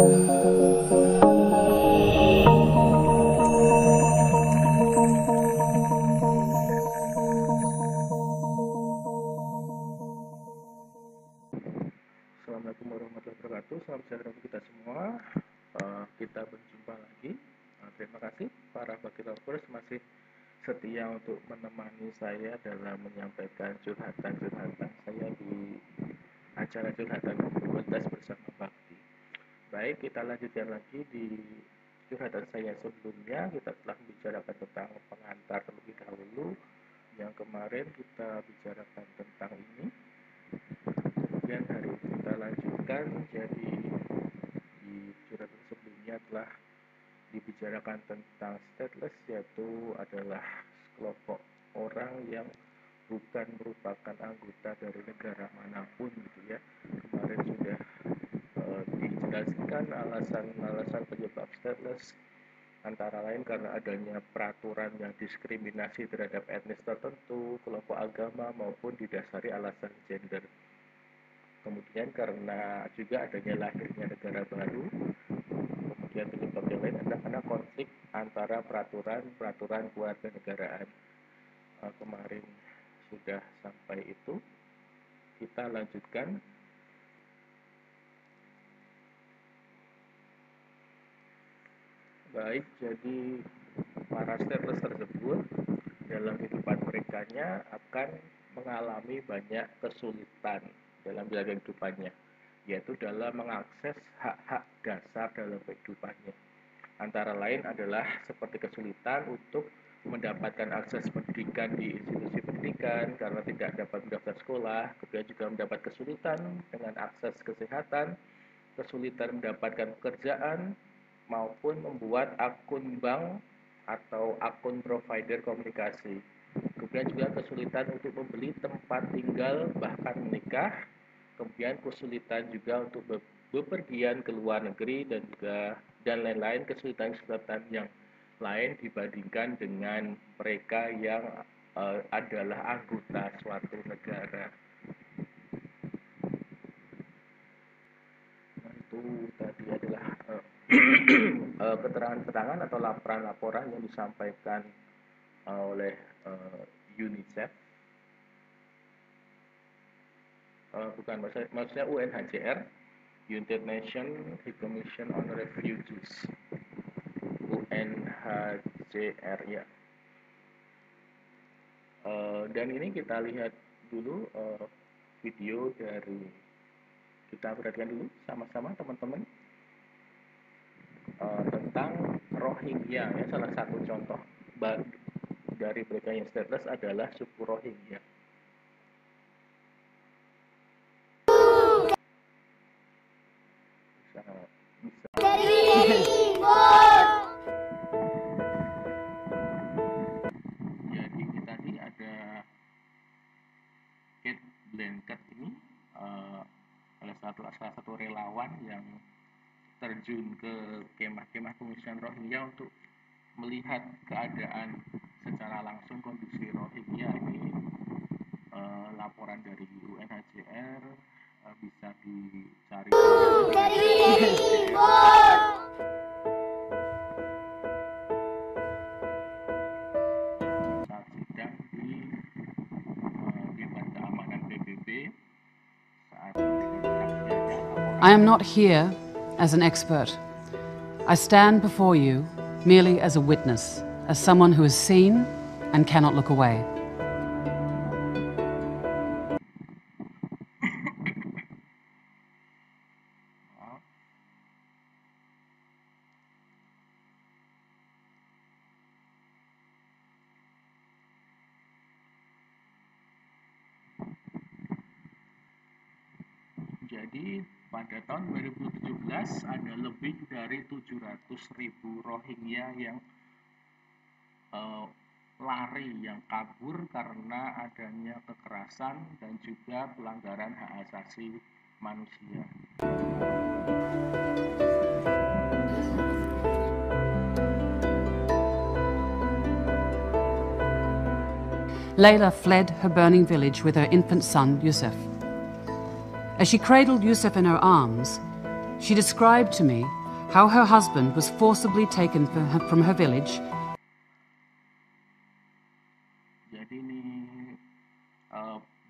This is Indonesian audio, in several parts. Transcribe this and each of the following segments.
Assalamualaikum warahmatullahi wabarakatuh. Salam sejahtera untuk kita semua. Kita berjumpa lagi. Terima kasih para bagi lovers masih setia untuk menemani saya dalam menyampaikan curhatan-curhatan saya di acara curhatan komunitas bersama Bakti. Baik, kita lanjutkan lagi di curhatan saya sebelumnya. Kita telah membicarakan tentang pengantar terlebih dahulu. Yang kemarin kita bicarakan tentang ini. Kemudian hari ini kita lanjutkan. Jadi di curhatan sebelumnya telah dibicarakan tentang stateless, yaitu adalah kelompok orang yang bukan merupakan anggota dari negara manapun gitu ya. Kemarin sudah dijelaskan alasan-alasan penyebab stateless, antara lain karena adanya peraturan yang diskriminasi terhadap etnis tertentu, kelompok agama, maupun didasari alasan gender. Kemudian karena juga adanya lahirnya negara baru. Kemudian penyebab yang lain adalah karena konflik antara peraturan kewarganegaraan. Kemarin sudah sampai itu. Kita lanjutkan. Baik, jadi para stateless tersebut dalam kehidupan merekanya akan mengalami banyak kesulitan dalam menjalani kehidupannya, yaitu dalam mengakses hak-hak dasar dalam kehidupannya. Antara lain adalah seperti kesulitan untuk mendapatkan akses pendidikan di institusi pendidikan karena tidak dapat mendaftar sekolah, kemudian juga mendapat kesulitan dengan akses kesehatan, kesulitan mendapatkan pekerjaan, maupun membuat akun bank atau akun provider komunikasi. Kemudian juga kesulitan untuk membeli tempat tinggal bahkan menikah. Kemudian kesulitan juga untuk bepergian ke luar negeri dan lain-lain kesulitan-kesulitan yang lain dibandingkan dengan mereka yang adalah anggota suatu negara. Itu tadi adalah keterangan-keterangan atau laporan-laporan yang disampaikan oleh UNICEF, bukan maksudnya UNHCR, United Nations High Commission on Refugees, UNHCR ya. Dan ini kita lihat dulu video dari, kita perhatikan dulu sama-sama teman-teman, tentang Rohingya ya. Salah satu contoh dari mereka yang stateless adalah suku Rohingya. Jadi tadi ada Kate Blanchett ini salah satu relawan yang terjun ke kemah-kemah pengungsian Rohingya untuk melihat keadaan secara langsung kondisi Rohingya ini. Laporan dari UNHCR bisa dicari saat sidang di Dewan Keamanan PBB saat I am not here as an expert. I stand before you merely as a witness, as someone who has seen and cannot look away. Jadi pada tahun 2017 ada lebih dari 700.000 Rohingya yang lari, yang kabur karena adanya kekerasan dan juga pelanggaran hak asasi manusia. Layla fled her burning village with her infant son, Yusuf. As she cradled Yusuf in her arms, She described to me how her husband was forcibly taken from her village. Jadi ini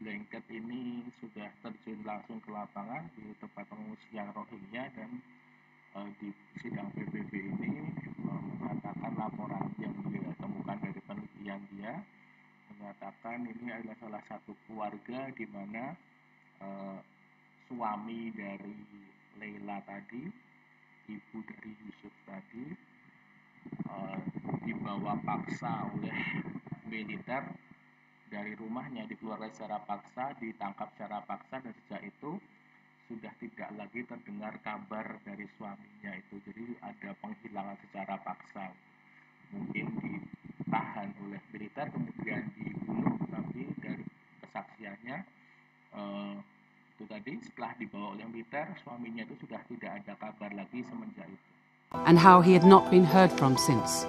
blanket ini sudah terjun langsung ke lapangan di tempat pengungsian Rohingya, dan di sidang PBB ini mengatakan laporan yang dia temukan dari penelitian dia menyatakan ini adalah salah satu keluarga di mana suami dari Leila tadi, ibu dari Yusuf tadi, dibawa paksa oleh militer dari rumahnya, dikeluarkan secara paksa, ditangkap secara paksa, dan sejak itu sudah tidak lagi terdengar kabar dari suaminya itu. Jadi ada penghilangan secara paksa. Mungkin ditahan oleh militer kemudian dibunuh, tapi dari kesaksiannya itu tadi setelah dibawa oleh militer, suaminya itu sudah tidak ada kabar lagi semenjak itu. And how he had not been heard from since.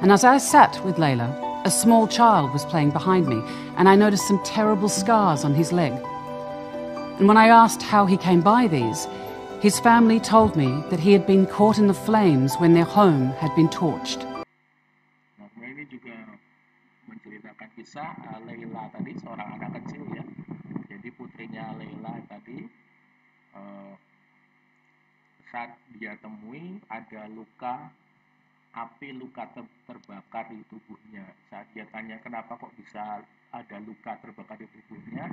And as I sat with Leila, a small child was playing behind me, and I noticed some terrible scars on his leg. And when I asked how he came by these, his family told me that he had been caught in the flames when their home had been torched. Nah, ini juga menceritakan kisah Leila tadi, seorang anak kecil ya. Jadi putrinya Leila tadi, saat dia temui ada luka terbakar di tubuhnya. Saat dia tanya kenapa kok bisa ada luka terbakar di tubuhnya,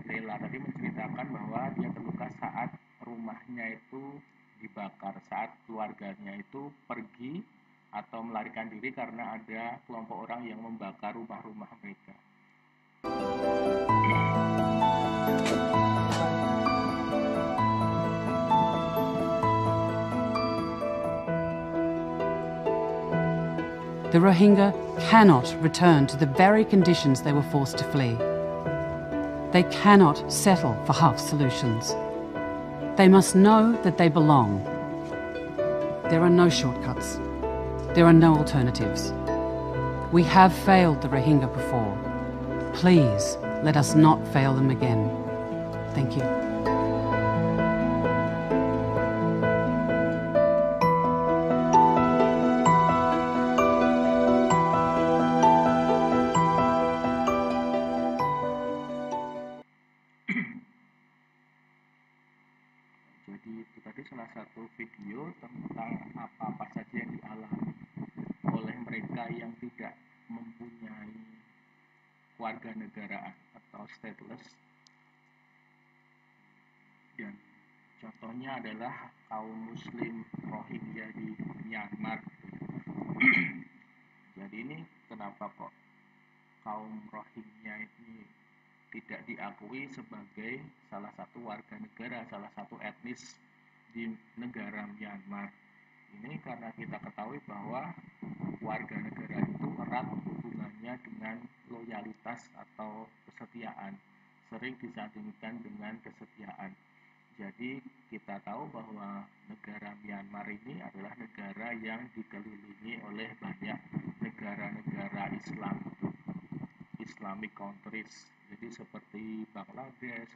Leila tadi menceritakan bahwa dia terluka saat rumahnya itu dibakar, saat keluarganya itu pergi atau melarikan diri karena ada kelompok orang yang membakar rumah-rumah mereka. The Rohingya cannot return to the very conditions they were forced to flee. They cannot settle for half solutions. They must know that they belong. There are no shortcuts. There are no alternatives. We have failed the Rohingya before. Please let us not fail them again. Thank you. Jadi itu tadi salah satu video tentang apa-apa saja yang dialami oleh mereka yang tidak mempunyai warga negaraan atau stateless. Dan contohnya adalah kaum muslim Rohingya di Myanmar. Jadi ini kenapa kok kaum Rohingya ini tidak diakui sebagai salah satu warga negara, salah satu etnis di negara Myanmar. Ini karena kita ketahui bahwa warga negara itu erat hubungannya dengan loyalitas atau kesetiaan, sering disandingkan dengan kesetiaan. Jadi kita tahu bahwa negara Myanmar ini adalah negara yang dikelilingi oleh banyak negara-negara Islam, Islamic countries. Jadi seperti Bangladesh,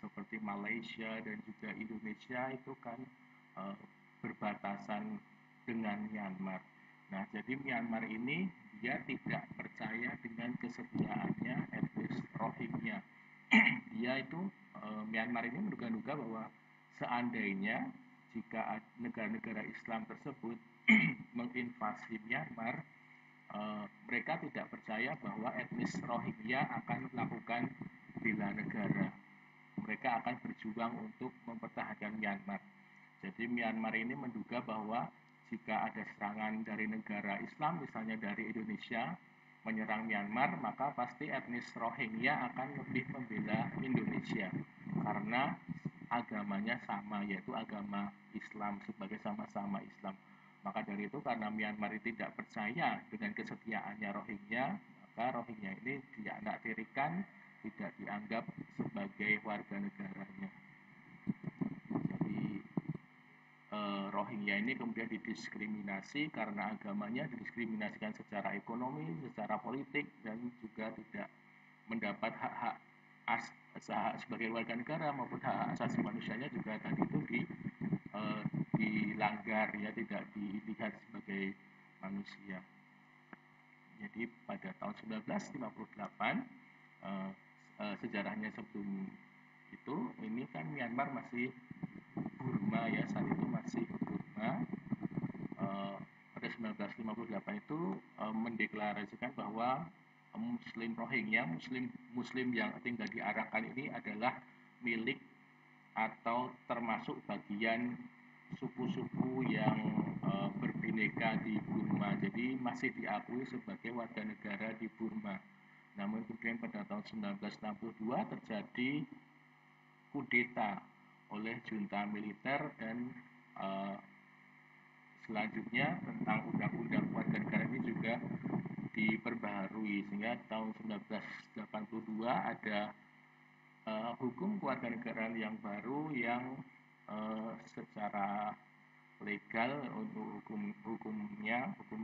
seperti Malaysia, dan juga Indonesia itu kan berbatasan dengan Myanmar. Nah, jadi Myanmar ini dia tidak percaya dengan kesetiaannya etnis Rohingya. Dia itu Myanmar ini menduga-duga bahwa seandainya jika negara-negara Islam tersebut menginvasi Myanmar, mereka tidak percaya bahwa etnis Rohingya akan melakukan bela negara. Mereka akan berjuang untuk mempertahankan Myanmar. Jadi Myanmar ini menduga bahwa jika ada serangan dari negara Islam, misalnya dari Indonesia, menyerang Myanmar, maka pasti etnis Rohingya akan lebih membela Indonesia karena agamanya sama, yaitu agama Islam, sebagai sama-sama Islam. Maka dari itu karena Myanmar tidak percaya dengan kesetiaannya Rohingya, maka Rohingya ini dianaktirikan, tidak dianggap sebagai warga negaranya. Jadi Rohingya ini kemudian didiskriminasi karena agamanya, didiskriminasikan secara ekonomi, secara politik, dan juga tidak mendapat hak-hak sebagai warga negara maupun hak asasi manusianya juga tadi itu dilanggar ya, tidak dilihat sebagai manusia. Jadi pada tahun 1958 sejarahnya sebelum itu ini kan Myanmar masih Burma ya, saat itu masih Burma. Pada 1958 itu mendeklarasikan bahwa Muslim Rohingya, Muslim yang tinggal di Arakan ini adalah milik atau termasuk bagian suku-suku yang berbineka di Burma, jadi masih diakui sebagai warga negara di Burma. Namun kemudian pada tahun 1962 terjadi kudeta oleh junta militer dan selanjutnya tentang undang-undang warga negara ini juga diperbaharui, sehingga tahun 1982 ada hukum kewarganegaraan yang baru yang secara legal untuk hukum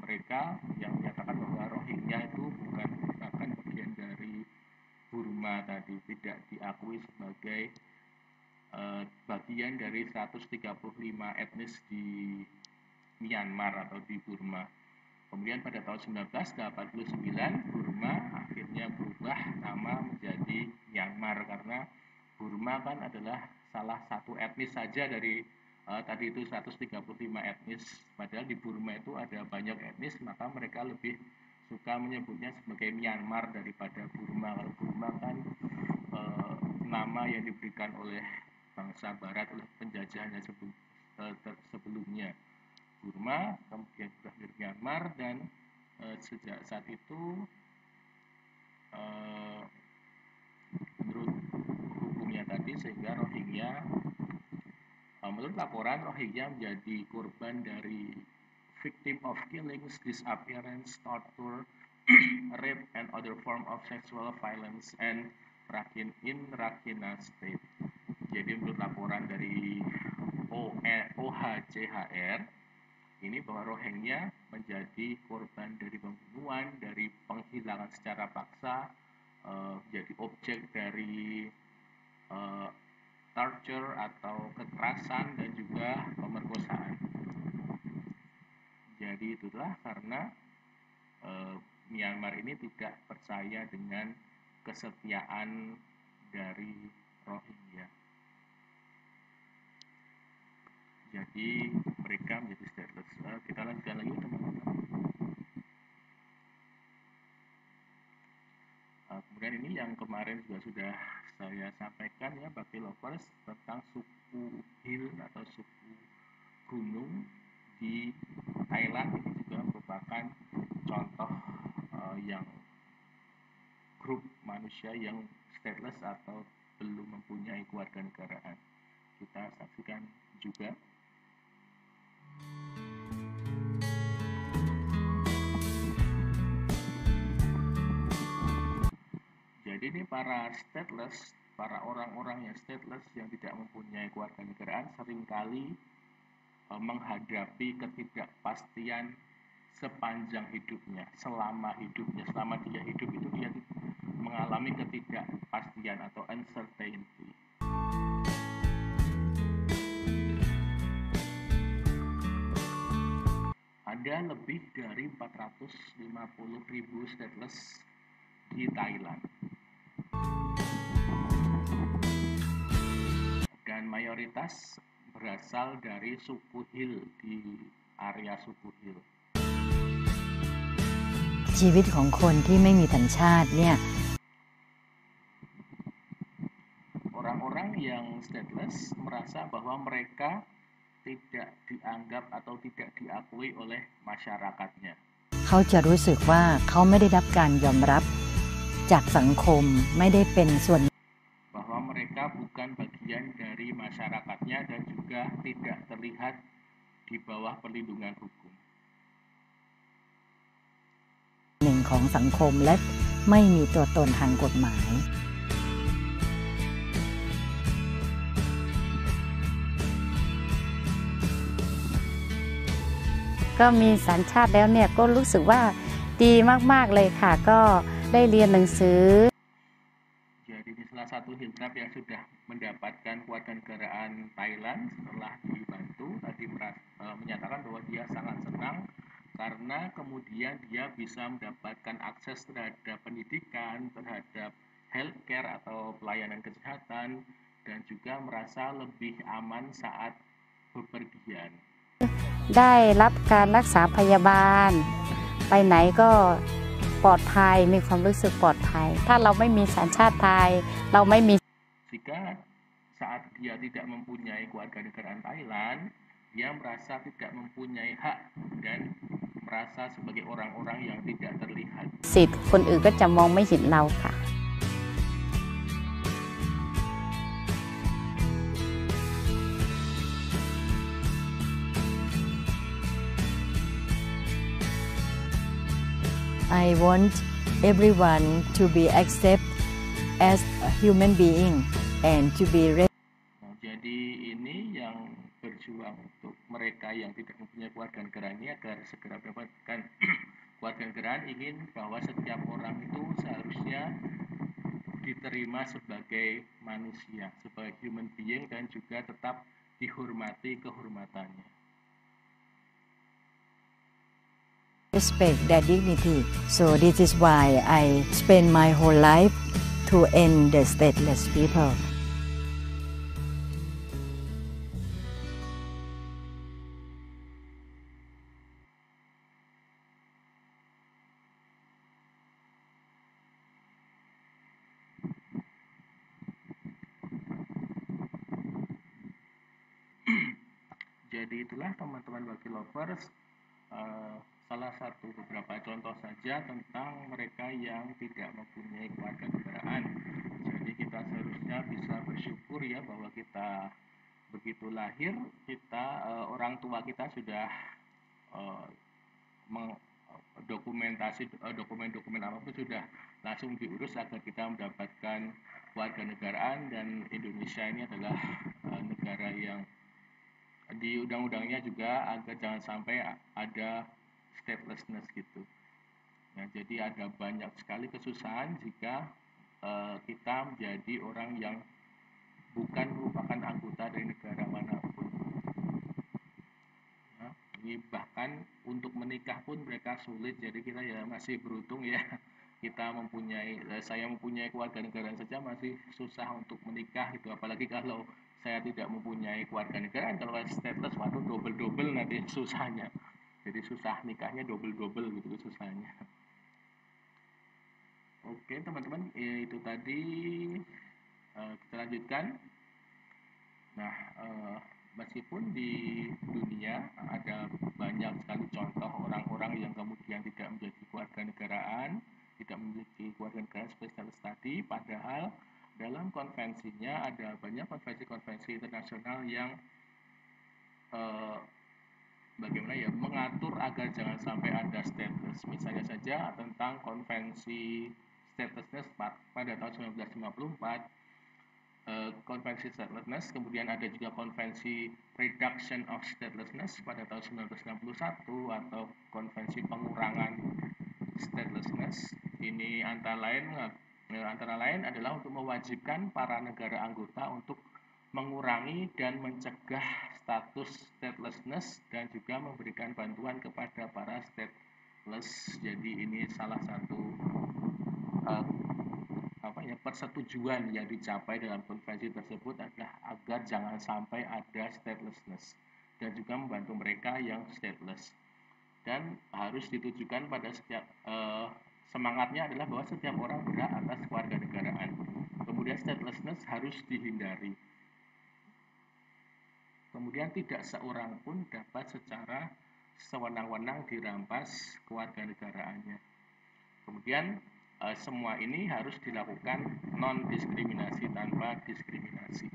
mereka yang menyatakan bahwa Rohingya itu bukan merupakan bagian dari Burma tadi, tidak diakui sebagai bagian dari 135 etnis di Myanmar atau di Burma. Kemudian pada tahun 1989 Burma akhirnya berubah nama menjadi Myanmar, karena Burma kan adalah salah satu etnis saja dari tadi itu 135 etnis, padahal di Burma itu ada banyak etnis, maka mereka lebih suka menyebutnya sebagai Myanmar daripada Burma. Kalau Burma kan nama yang diberikan oleh bangsa Barat oleh penjajahannya sebelumnya. Burma kemudian sudah menjadi Myanmar, dan sejak saat itu menurut hukumnya tadi, sehingga Rohingya, menurut laporan, Rohingya menjadi korban dari victim of killings, disappearance, torture, rape, and other form of sexual violence and Rakhine State. Jadi menurut laporan dari OHCHR ini bahwa Rohingya menjadi korban dari pembunuhan, dari penghilangan secara paksa, jadi objek dari torture atau kekerasan dan juga pemerkosaan. Jadi itulah karena Myanmar ini tidak percaya dengan kesetiaan dari Rohingya. Jadi mereka menjadi stateless. Kita lanjutkan lagi teman-teman. Kemudian ini yang kemarin juga sudah saya sampaikan ya, Baki Lovers, tentang suku hill atau suku gunung di Thailand. Ini juga merupakan contoh yang grup manusia yang stateless atau belum mempunyai kewarganegaraan. Kita saksikan juga. Jadi ini para stateless, para orang-orang yang stateless yang tidak mempunyai kewarganegaraan seringkali menghadapi ketidakpastian sepanjang hidupnya, selama dia hidup itu dia mengalami ketidakpastian atau uncertainty. Ada lebih dari 450.000 stateless di Thailand. Dan mayoritas berasal dari suku hill, di area suku hill. ชีวิตของคนที่ไม่มีสัญชาติเนี่ย Orang-orang yang stateless merasa bahwa mereka tidak dianggap atau tidak diakui oleh masyarakatnya. เขาจะรู้สึกว่าเขาไม่ได้รับการยอมรับจากสังคม ไม่ได้เป็นส่วน bahwa mereka bukan bagian dari masyarakatnya dan juga tidak terlihat di bawah perlindungan hukum. หนึ่งของสังคมและไม่มีตัวตนทางกฎหมาย ก็มีสัญชาติแล้วเนี่ยก็รู้สึกว่าดีมากๆเลยค่ะก็ได้เรียนหนังสือ Jadi ini salah satu Hiltrap yang sudah mendapatkan kewarganegaraan Thailand setelah dibantu tadi menyatakan bahwa dia sangat senang karena kemudian dia bisa mendapatkan akses terhadap pendidikan, terhadap healthcare atau pelayanan kesehatan, dan juga merasa lebih aman saat bepergian. ได้รับการรักษาพยาบาลไปไหนก็ปลอดภัยมีความรู้สึกปลอดภัยถ้าเราไม่มีสัญชาติไทยเราไม่มี Jika saat dia tidak mempunyai kewarganegaraan Thailand, dia merasa tidak mempunyai hak dan merasa sebagai orang-orang yang tidak terlihat. สิทธิ์คนอื่นก็จะมองไม่เห็นเราค่ะ I want everyone to be accepted as a human being and to be Jadi ini yang berjuang untuk mereka yang tidak mempunyai kewarganegaraan ini agar segera mendapatkan kewarganegaraan, ingin bahwa setiap orang itu seharusnya diterima sebagai manusia, sebagai human being, dan juga tetap dihormati kehormatannya. respect their dignity. So this is why I spend my whole life to end the stateless people. Jadi itulah teman-teman Baki Lovers, salah satu beberapa contoh saja tentang mereka yang tidak mempunyai kewarganegaraan. Jadi kita seharusnya bisa bersyukur ya bahwa kita begitu lahir, kita orang tua kita sudah dokumen-dokumen apapun sudah langsung diurus agar kita mendapatkan kewarganegaraan, dan Indonesia ini adalah negara yang di undang-undangnya juga agar jangan sampai ada statelessness gitu. Nah, jadi ada banyak sekali kesusahan jika kita menjadi orang yang bukan merupakan anggota dari negara manapun. Nah, ini bahkan untuk menikah pun mereka sulit. Jadi kita ya masih beruntung ya. Saya mempunyai kewarganegaraan saja masih susah untuk menikah gitu. Apalagi kalau saya tidak mempunyai kewarganegaraan, kalau stateless, waduh double nanti susahnya. Jadi susah nikahnya double gitu susahnya. Oke teman-teman, itu tadi kita lanjutkan. Nah, meskipun di dunia ada banyak sekali contoh orang-orang yang kemudian tidak menjadi kewarganegaraan, tidak memiliki kewarganegaraan spesialis tadi, padahal dalam konvensinya ada banyak konvensi-konvensi internasional yang bagaimana ya mengatur agar jangan sampai ada stateless. Misalnya saja tentang konvensi statelessness pada tahun 1954, konvensi statelessness, kemudian ada juga konvensi reduction of statelessness pada tahun 1961 atau konvensi pengurangan statelessness. Ini antara lain adalah untuk mewajibkan para negara anggota untuk mengurangi dan mencegah status statelessness dan juga memberikan bantuan kepada para stateless. Jadi ini salah satu persetujuan yang dicapai dalam konvensi tersebut adalah agar jangan sampai ada statelessness dan juga membantu mereka yang stateless. Dan harus ditujukan pada setiap semangatnya adalah bahwa setiap orang berhak atas kewarganegaraan. Kemudian statelessness harus dihindari. Kemudian tidak seorang pun dapat secara sewenang-wenang dirampas kewarganegaraannya. Kemudian semua ini harus dilakukan non-diskriminasi, tanpa diskriminasi.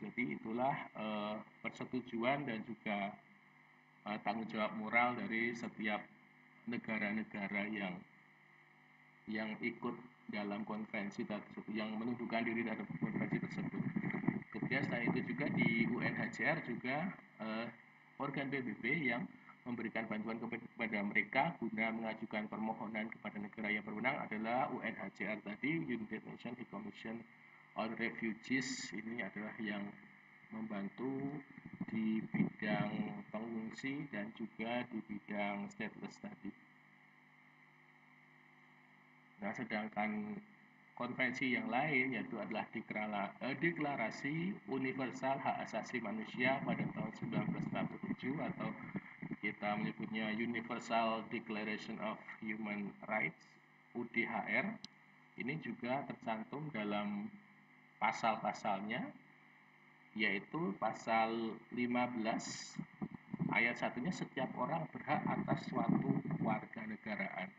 Jadi itulah persetujuan dan juga tanggung jawab moral dari setiap negara-negara yang ikut dalam konvensi tersebut, yang menundukkan diri terhadap konvensi tersebut. Kemudian selain itu juga di UNHCR juga organ PBB yang memberikan bantuan kepada mereka guna mengajukan permohonan kepada negara yang berwenang adalah UNHCR tadi, United Nations High Commission on Refugees ini adalah yang membantu di bidang pengungsi dan juga di bidang stateless tadi. Nah, sedangkan konvensi yang lain yaitu adalah Deklarasi Universal Hak Asasi Manusia pada tahun 1947 atau kita menyebutnya Universal Declaration of Human Rights UDHR. Ini juga tercantum dalam pasal-pasalnya, yaitu pasal 15 ayat 1-nya setiap orang berhak atas suatu kewarganegaraan.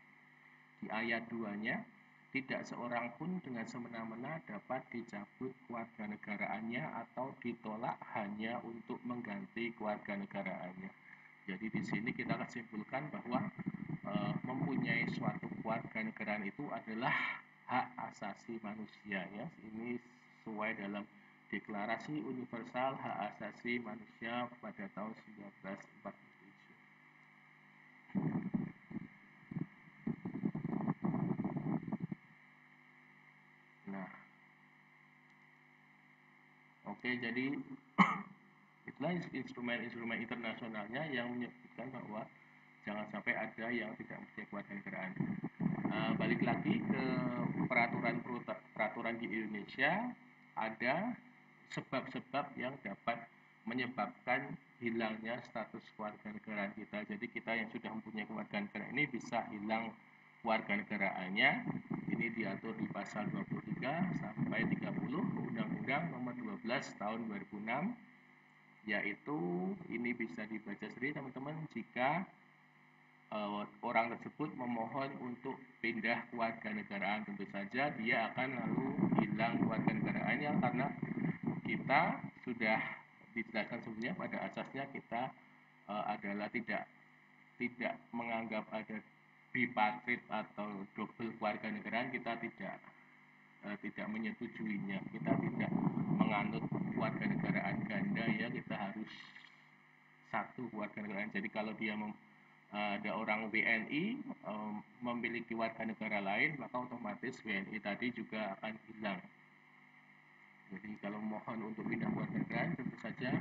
Di ayat 2-nya tidak seorang pun dengan semena-mena dapat dicabut kewarganegaraannya atau ditolak hanya untuk mengganti kewarganegaraannya. Jadi di sini kita kesimpulkan bahwa mempunyai suatu kewarganegaraan itu adalah hak asasi manusia, ya. Ini sesuai dalam Deklarasi Universal Hak Asasi Manusia pada tahun 1947. Nah, oke, jadi itulah instrumen-instrumen internasionalnya yang menyebutkan bahwa jangan sampai ada yang tidak mempunyai kewarganegaraan. Balik lagi ke peraturan di Indonesia, ada sebab-sebab yang dapat menyebabkan hilangnya status kewarganegaraan kita. Jadi kita yang sudah mempunyai kewarganegaraan ini bisa hilang kewarganegaraannya. Ini diatur di pasal 23 sampai 30 Undang-Undang Nomor 12 Tahun 2006, yaitu ini bisa dibaca sendiri teman-teman. Jika orang tersebut memohon untuk pindah kewarganegaraan, tentu saja dia akan lalu hilang kewarganegaraannya karena kita sudah dijelaskan sebelumnya pada asasnya kita adalah tidak menganggap ada bipartit atau double kewarganegaraan. Kita tidak menyetujuinya, kita tidak menganut kewarganegaraan ganda, ya. Kita harus satu kewarganegaraan. Jadi kalau dia ada orang WNI memiliki warga negara lain, maka otomatis WNI tadi juga akan hilang. Jadi kalau mohon untuk pindah kewarganegaraan, tentu saja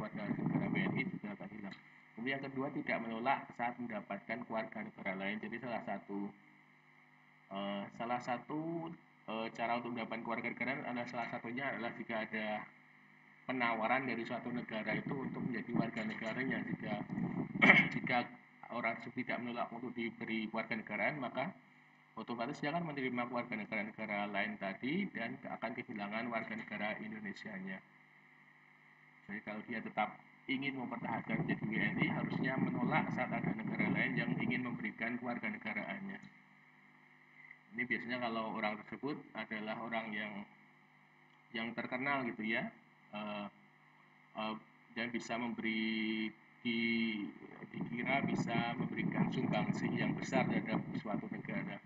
warga negara WNI juga akan hilang. Kemudian yang kedua, tidak menolak saat mendapatkan kewarganegaraan lain. Jadi salah satu cara untuk mendapatkan kewarganegaraan adalah salah satunya adalah jika ada penawaran dari suatu negara itu untuk menjadi warga negaranya. Jika orang tidak menolak untuk diberi kewarganegaraan, maka otomatis dia akan menerima kewarganegaraan negara lain tadi dan akan kehilangan warga negara Indonesianya. Jadi kalau dia tetap ingin mempertahankan menjadi WNI, harusnya menolak saat ada negara lain yang ingin memberikan kewarganegaraannya. Ini biasanya kalau orang tersebut adalah orang yang terkenal gitu, ya, dan bisa dikira bisa memberikan sumbangsi yang besar terhadap suatu negara.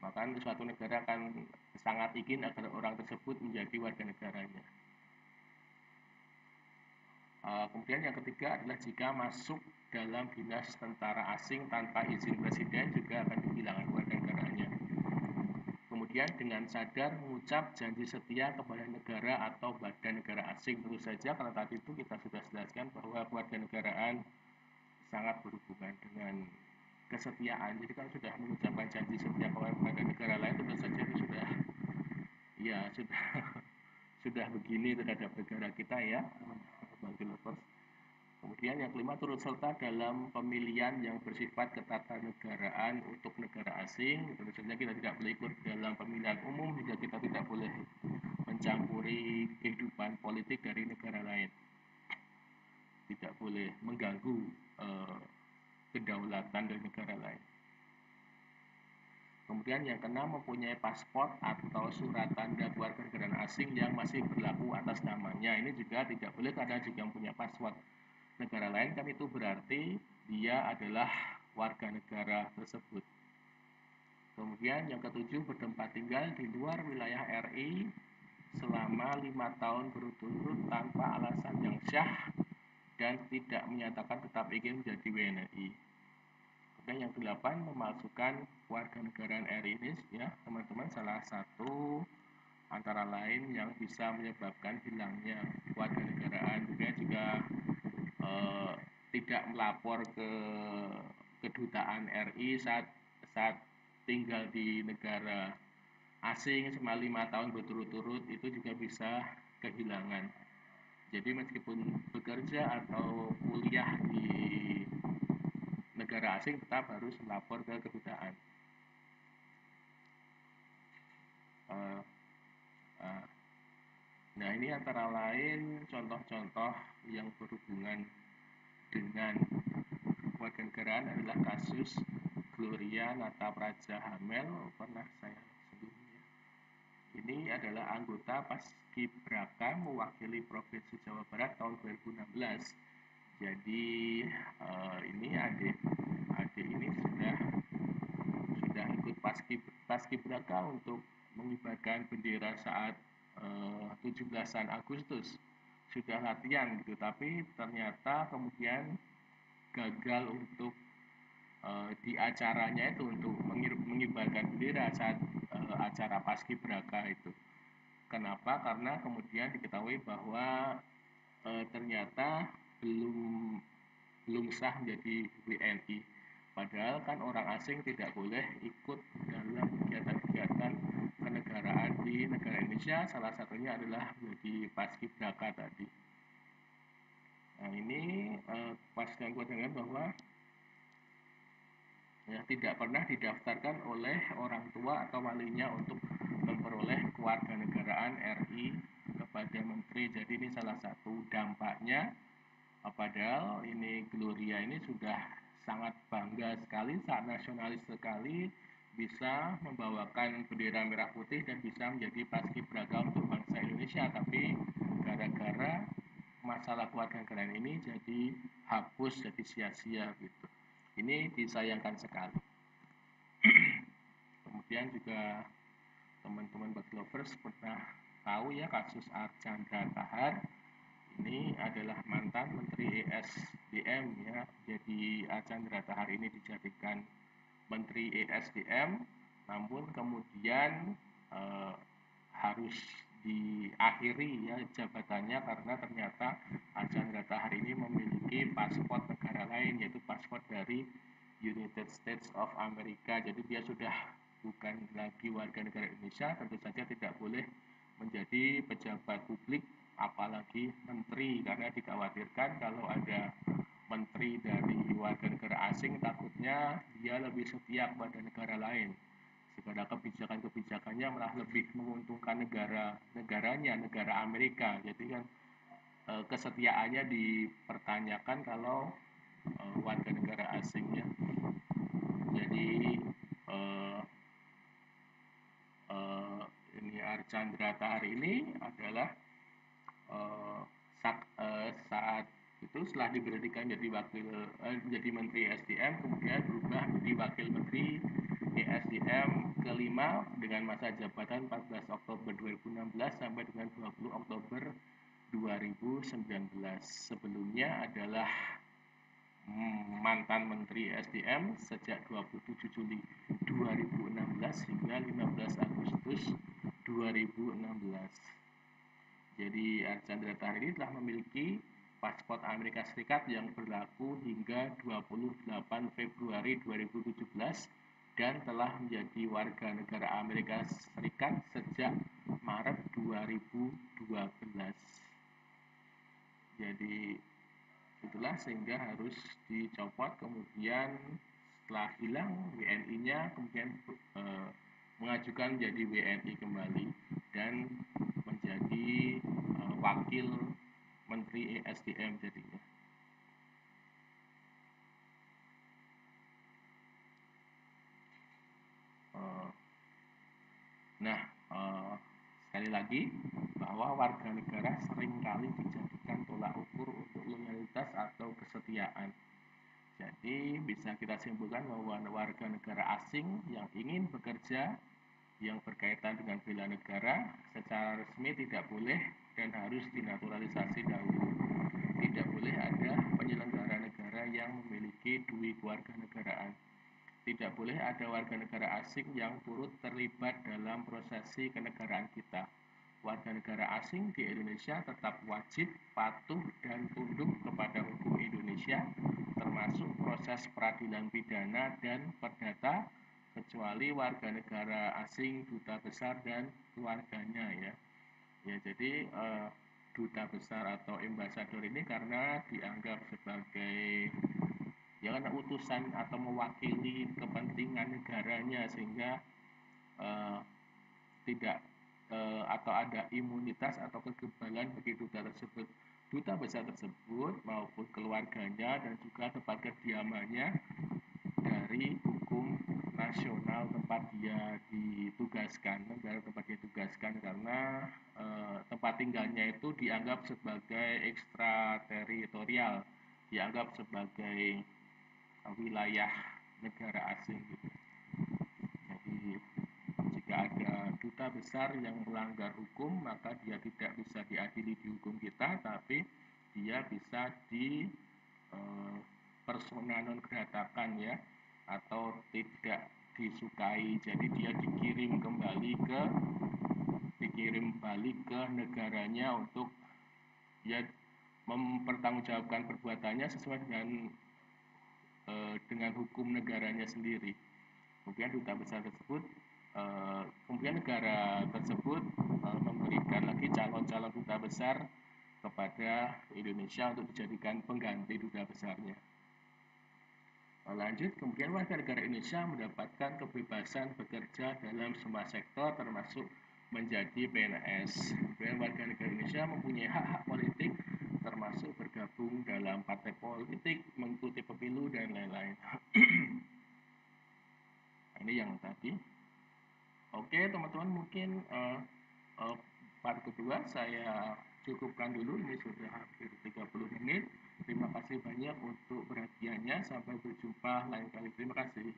Bahkan suatu negara akan sangat ingin agar orang tersebut menjadi warga negaranya. Kemudian yang ketiga adalah jika masuk dalam dinas tentara asing tanpa izin presiden, juga akan kehilangan warga negaranya. Kemudian dengan sadar mengucap janji setia kepada negara atau badan negara asing. Tentu saja karena tadi itu kita sudah jelaskan bahwa kewarganegaraan sangat berhubungan dengan kesetiaan. Jadi kalau sudah mengucapkan janji setia kepada negara lain, tentu saja itu sudah begini terhadap negara kita, ya, bagi lovers. Kemudian yang kelima, turut serta dalam pemilihan yang bersifat ketatanegaraan untuk negara asing. Tentu saja kita tidak boleh ikut dalam pemilihan umum, juga kita tidak boleh mencampuri kehidupan politik dari negara lain. Tidak boleh mengganggu kedaulatan dari negara lain. Kemudian yang keenam, mempunyai paspor atau surat tanda kewarganegaraan asing yang masih berlaku atas namanya. Ini juga tidak boleh, karena jika mempunyai paspor negara lain kan itu berarti dia adalah warga negara tersebut. Kemudian yang ketujuh, bertempat tinggal di luar wilayah RI selama 5 tahun berturut-turut tanpa alasan yang syah dan tidak menyatakan tetap ingin menjadi WNI. Kemudian yang ke-8, memalsukan kewarganegaraan RI ini, ya teman-teman, salah satu antara lain yang bisa menyebabkan hilangnya kewarganegaraan. Juga tidak melapor ke kedutaan RI saat tinggal di negara asing selama 5 tahun berturut-turut, itu juga bisa kehilangan. Jadi meskipun bekerja atau kuliah di negara asing tetap harus melapor ke kedutaan. Nah, ini antara lain contoh-contoh yang berhubungan dengan kewarganegaraan adalah kasus Gloria Natapraja Hamel, pernah saya sebelumnya. Ini adalah anggota Paskibraka mewakili Provinsi Jawa Barat tahun 2016. Jadi ini adik ini sudah ikut Paskibraka untuk mengibarkan bendera saat 17-an Agustus. Sudah latihan gitu, tapi ternyata kemudian gagal untuk di acaranya itu untuk mengibarkan bendera saat acara Paskibraka itu. Kenapa? Karena kemudian diketahui bahwa ternyata belum sah menjadi WNI. Padahal kan orang asing tidak boleh ikut dalam kegiatan-kegiatan kenegaraan di negara Indonesia, salah satunya adalah menjadi Paskibraka tadi. Nah, ini kepastian kewarganegaraan bahwa ya, tidak pernah didaftarkan oleh orang tua atau walinya untuk memperoleh kewarganegaraan RI kepada menteri. Jadi ini salah satu dampaknya. Padahal ini Gloria ini sudah sangat bangga sekali, sangat nasionalis sekali, bisa membawakan bendera merah putih dan bisa menjadi paskibraka untuk bangsa Indonesia. Tapi gara-gara masalah kewarganegaraan ini jadi hapus, jadi sia-sia gitu. Ini disayangkan sekali. Kemudian juga teman-teman Bug Lovers pernah tahu ya kasus Archandra Tahar. Ini adalah mantan Menteri ESDM ya. Jadi Archandra Tahar ini dijadikan Menteri ESDM, namun kemudian harus diakhiri ya jabatannya karena ternyata Archandra Tahar ini memiliki paspor negara lain, yaitu paspor dari United States of America. Jadi dia sudah bukan lagi warga negara Indonesia, tentu saja tidak boleh menjadi pejabat publik apalagi menteri, karena dikhawatirkan kalau ada menteri dari warga negara asing takutnya dia lebih setia kepada negara lain, sehingga kebijakannya malah lebih menguntungkan negaranya, negara Amerika. Jadi kan kesetiaannya dipertanyakan kalau warga negara asingnya. Jadi ini Archandra Tahar ini adalah saat itu setelah diberhentikan jadi Menteri SDM, kemudian berubah menjadi Wakil Menteri ESDM kelima dengan masa jabatan 14 Oktober 2016 sampai dengan 20 Oktober 2019. Sebelumnya adalah mantan Menteri SDM sejak 27 Juli 2016 hingga 15 Agustus 2016. Jadi Archandra Tahar ini telah memiliki paspor Amerika Serikat yang berlaku hingga 28 Februari 2017 dan telah menjadi warga negara Amerika Serikat sejak Maret 2012. Jadi itulah sehingga harus dicopot, kemudian setelah hilang WNI-nya kemudian mengajukan menjadi WNI kembali dan menjadi wakil Menteri ESDM jadinya. Sekali lagi bahwa warga negara seringkali dijadikan tolak ukur untuk loyalitas atau kesetiaan. Jadi bisa kita simpulkan bahwa warga negara asing yang ingin bekerja yang berkaitan dengan bela negara secara resmi tidak boleh dan harus dinaturalisasi dahulu. Tidak boleh ada penyelenggara negara yang memiliki dui kewarganegaraan. Tidak boleh ada warga negara asing yang turut terlibat dalam prosesi kenegaraan kita. warga negara asing di Indonesia tetap wajib patuh dan tunduk kepada hukum Indonesia, termasuk proses peradilan pidana dan perdata, kecuali warga negara asing, duta besar dan keluarganya ya. Ya, jadi duta besar atau ambasador ini karena dianggap sebagai ya karena utusan atau mewakili kepentingan negaranya, sehingga tidak atau ada imunitas atau kekebalan bagi duta besar tersebut maupun keluarganya dan juga tempat kediamannya dari hukum nasional tempat dia ditugaskan, negara tempat dia tugaskan, karena tempat tinggalnya itu dianggap sebagai ekstrateritorial, dianggap sebagai wilayah negara asing gitu. Jadi jika ada duta besar yang melanggar hukum, maka dia tidak bisa diadili di hukum kita, tapi dia bisa di persona non gratakan ya, atau tidak disukai. Jadi dia dikirim balik ke negaranya untuk ya mempertanggungjawabkan perbuatannya sesuai dengan hukum negaranya sendiri. Kemudian duta besar tersebut, kemudian negara tersebut memberikan lagi calon-calon duta besar kepada Indonesia untuk dijadikan pengganti duta besarnya. Lanjut, kemudian warga negara Indonesia mendapatkan kebebasan bekerja dalam semua sektor termasuk menjadi PNS. Kemudian warga negara Indonesia mempunyai hak-hak politik termasuk bergabung dalam partai politik, mengikuti pemilu dan lain-lain. Ini yang tadi. Oke teman-teman, mungkin part kedua saya cukupkan dulu, ini sudah hampir 30 menit. Terima kasih banyak untuk perhatiannya, sampai berjumpa lain kali. Terima kasih.